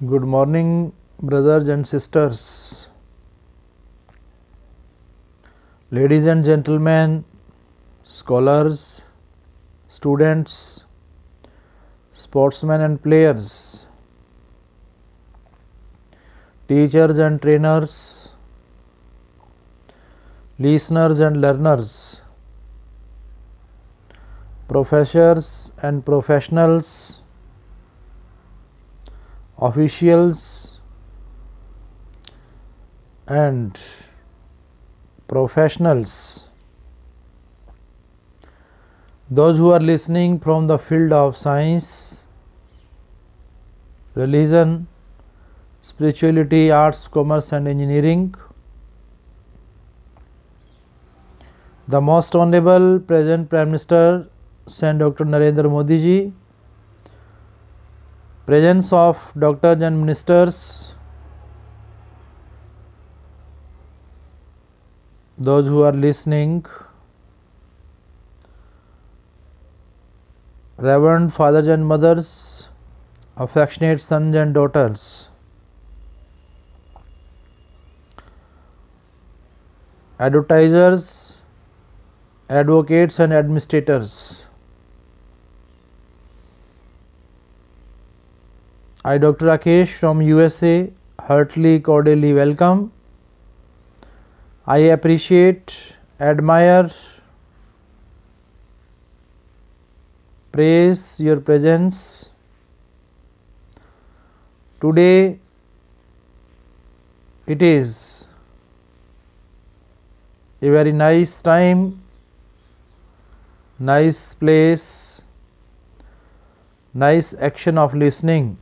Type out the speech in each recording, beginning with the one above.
Good morning, brothers and sisters, ladies and gentlemen, scholars, students, sportsmen and players, teachers and trainers, listeners and learners, professors and professionals, officials and professionals, those who are listening from the field of science, religion, spirituality, arts, commerce and engineering, the most honorable present Prime Minister Saint Dr. Narendra Modi ji, presence of doctors and ministers, those who are listening, reverend fathers and mothers, affectionate sons and daughters, advertisers, advocates and administrators. I, Dr. Rakesh from USA, heartily cordially welcome. I appreciate, admire, praise your presence. Today it is a very nice time, nice place, nice action of listening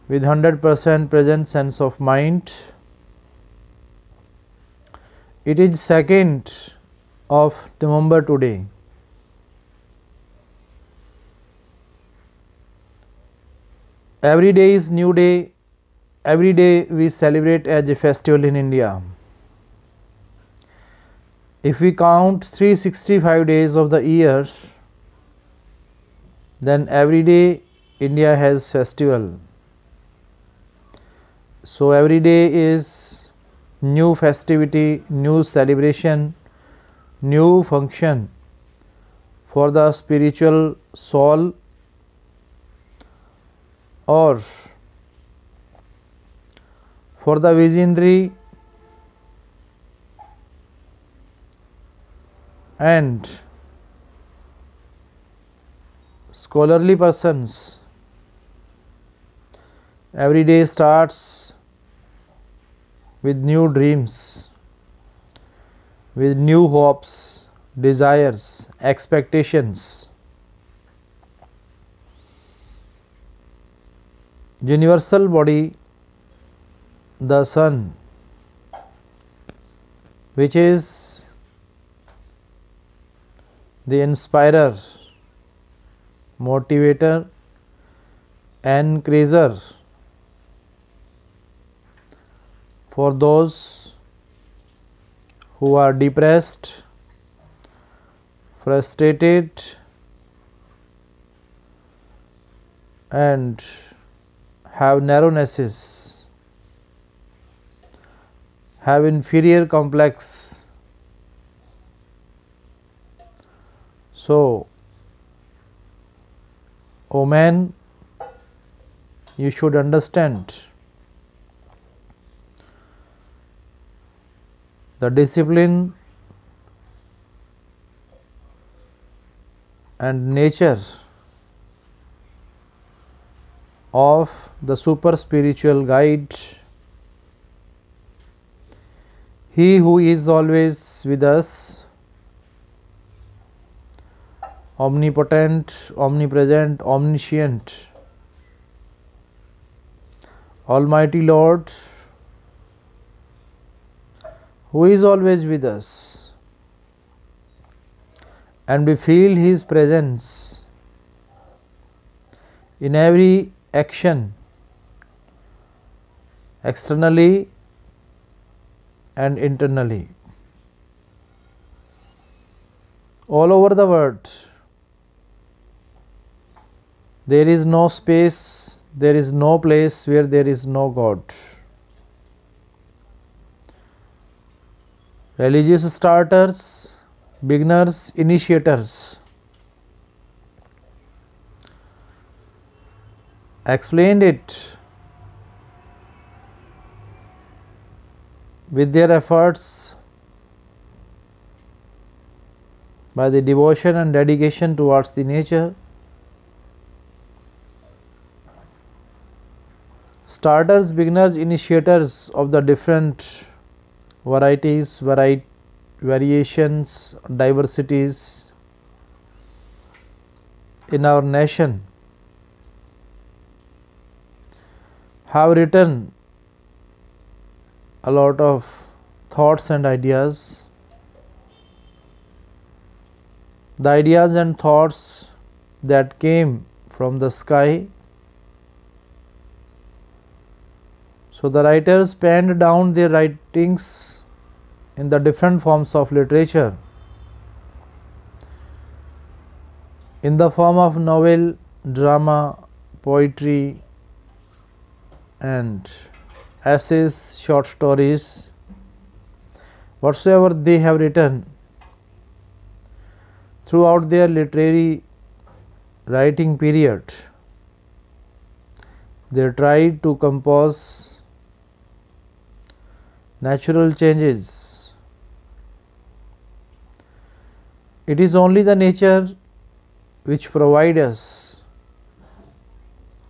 with 100% present sense of mind. It is 2nd of November today. Every day is new day. Every day we celebrate as a festival in India. If we count 365 days of the year, then every day India has festival. So every day is new festivity, new celebration, new function for the spiritual soul or for the visionary and scholarly persons. Every day starts with new dreams, with new hopes, desires, expectations. Universal body, the sun, which is the inspirer, motivator, encourager for those who are depressed, frustrated and have narrownesses, have inferior complex. So, O man, you should understand the discipline and nature of the super spiritual guide, he who is always with us, omnipotent, omnipresent, omniscient, Almighty Lord, who is always with us, and we feel His presence in every action, externally and internally. All over the world, there is no space, there is no place where there is no God. Religious starters, beginners, initiators explained it with their efforts by the devotion and dedication towards the nature. Starters, beginners, initiators of the different varieties, variations, diversities in our nation have written a lot of thoughts and ideas. The ideas and thoughts that came from the sky. So the writers penned down their writings in the different forms of literature, in the form of novel, drama, poetry and essays, short stories, whatsoever they have written throughout their literary writing period. They tried to compose natural changes. It is only the nature which provides us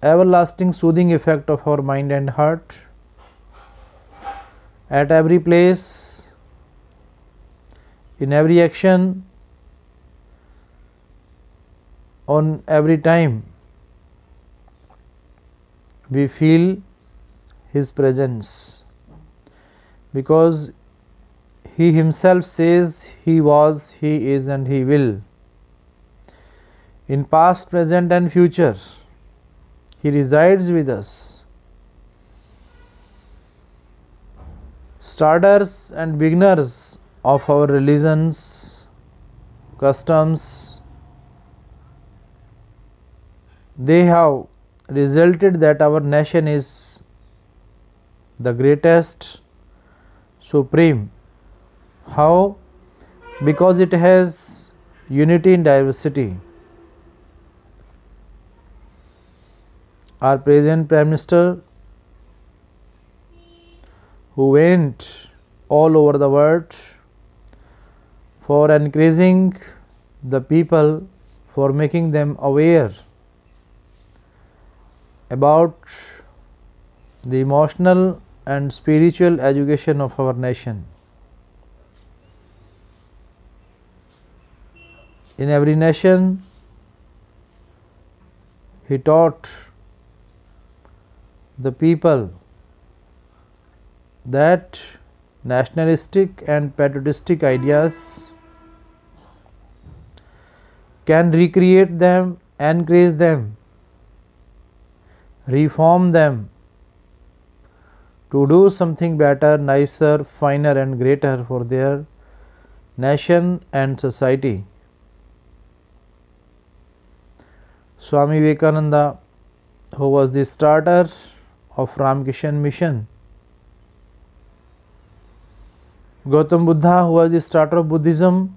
everlasting soothing effect of our mind and heart at every place, in every action, on every time. We feel His presence because He Himself says He was, He is and He will. In past, present and future, He resides with us. Starters and beginners of our religions, customs, they have resulted that our nation is the greatest, supreme. How? Because it has unity in diversity. Our present Prime Minister, who went all over the world for encouraging the people, for making them aware about the emotional and spiritual education of our nation. In every nation, he taught the people that nationalistic and patriotistic ideas can recreate them, encourage them, reform them to do something better, nicer, finer and greater for their nation and society. Swami Vivekananda, who was the starter of Ramkishan Mission, Gautam Buddha, who was the starter of Buddhism,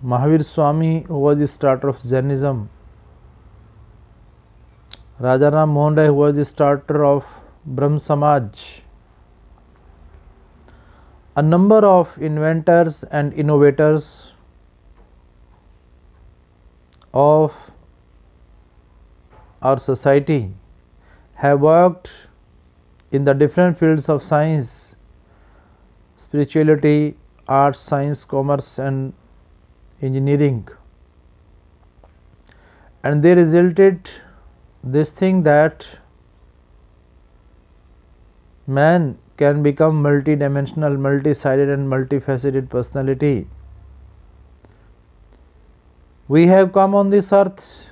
Mahavir Swami, who was the starter of Jainism, Rajaram Mohan Rai, who was the starter of Brahm Samaj, a number of inventors and innovators of our society have worked in the different fields of science, spirituality, arts, science, commerce and engineering, and they resulted this thing that man can become multidimensional, multi-sided and multifaceted personality. We have come on this earth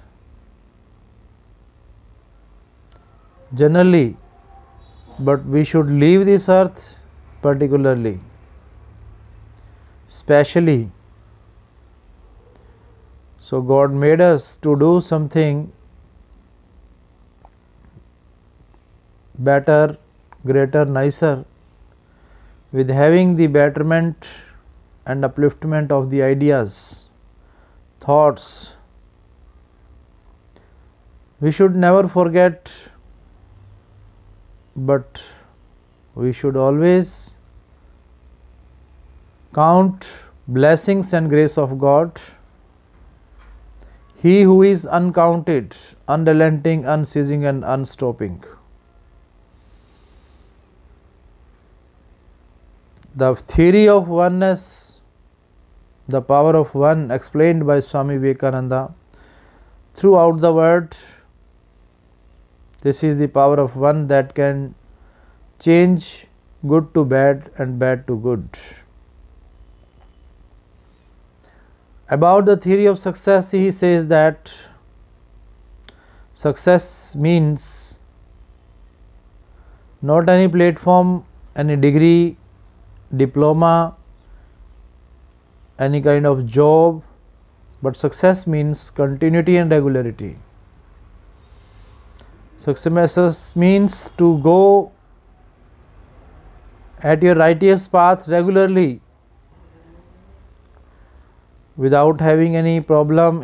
generally, but we should leave this earth particularly, specially. So God made us to do something better, greater, nicer, with having the betterment and upliftment of the ideas, thoughts. We should never forget, but we should always count blessings and grace of God. He who is uncounted, unrelenting, unceasing and unstopping. The theory of oneness, the power of one, explained by Swami Vivekananda throughout the world. This is the power of one that can change good to bad and bad to good. About the theory of success, he says that success means not any platform, any degree, diploma, any kind of job, but success means continuity and regularity. Success means to go at your righteous path regularly without having any problem,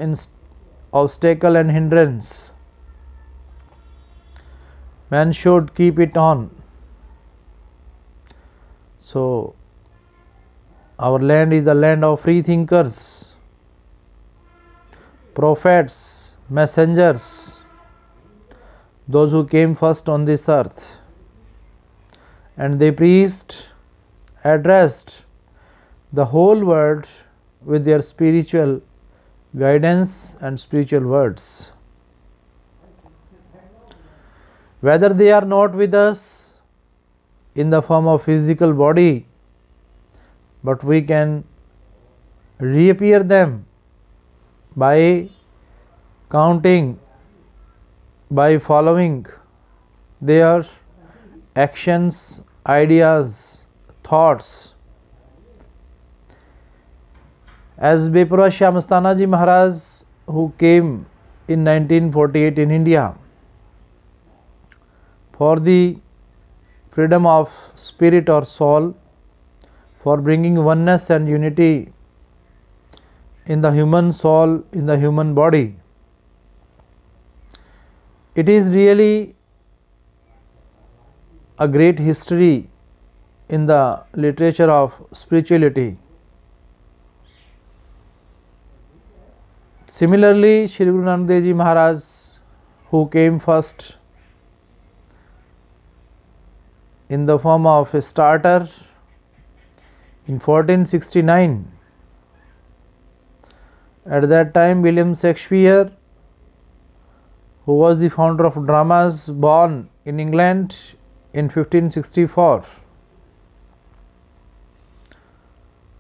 obstacle and hindrance. Man should keep it on. So, our land is the land of free thinkers, prophets, messengers, those who came first on this earth, and they preached, addressed the whole world with their spiritual guidance and spiritual words. Whether they are not with us in the form of physical body, but we can reappear them by counting, by following their actions, ideas, thoughts. As Bepura Shyamastana Ji Maharaj, who came in 1948 in India for the freedom of spirit or soul, for bringing oneness and unity in the human soul, in the human body. It is really a great history in the literature of spirituality. Similarly, Shri Guru Nanak Dev Ji Maharaj, who came first in the form of a starter in 1469. At that time, William Shakespeare, who was the founder of dramas, born in England in 1564.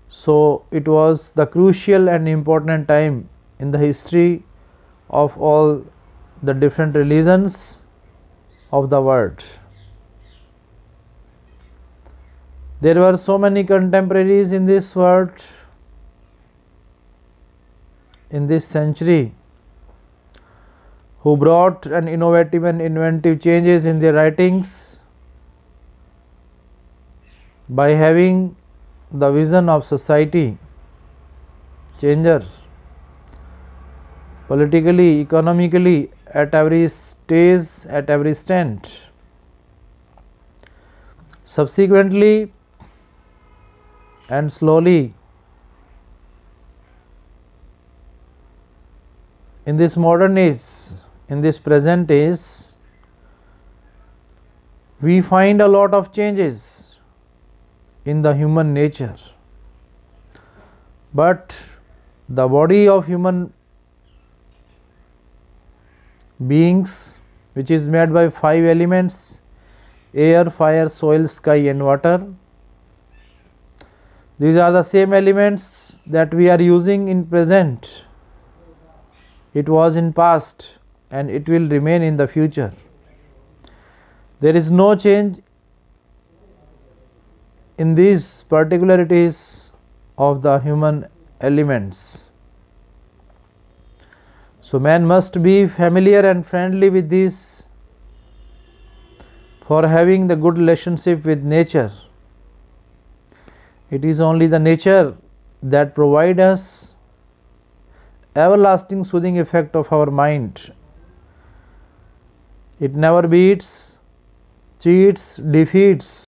So, it was the crucial and important time in the history of all the different religions of the world. There were so many contemporaries in this world, in this century, who brought an innovative and inventive changes in their writings by having the vision of society changers, politically, economically, at every stage, at every stand. Subsequently and slowly, in this modern age, in this present age, we find a lot of changes in the human nature. But the body of human beings, which is made by 5 elements: air, fire, soil, sky and water. These are the same elements that we are using in present. It was in past and it will remain in the future. There is no change in these particularities of the human elements. So, man must be familiar and friendly with these, for having the good relationship with nature. It is only the nature that provide us everlasting soothing effect of our mind. It never beats, cheats, defeats.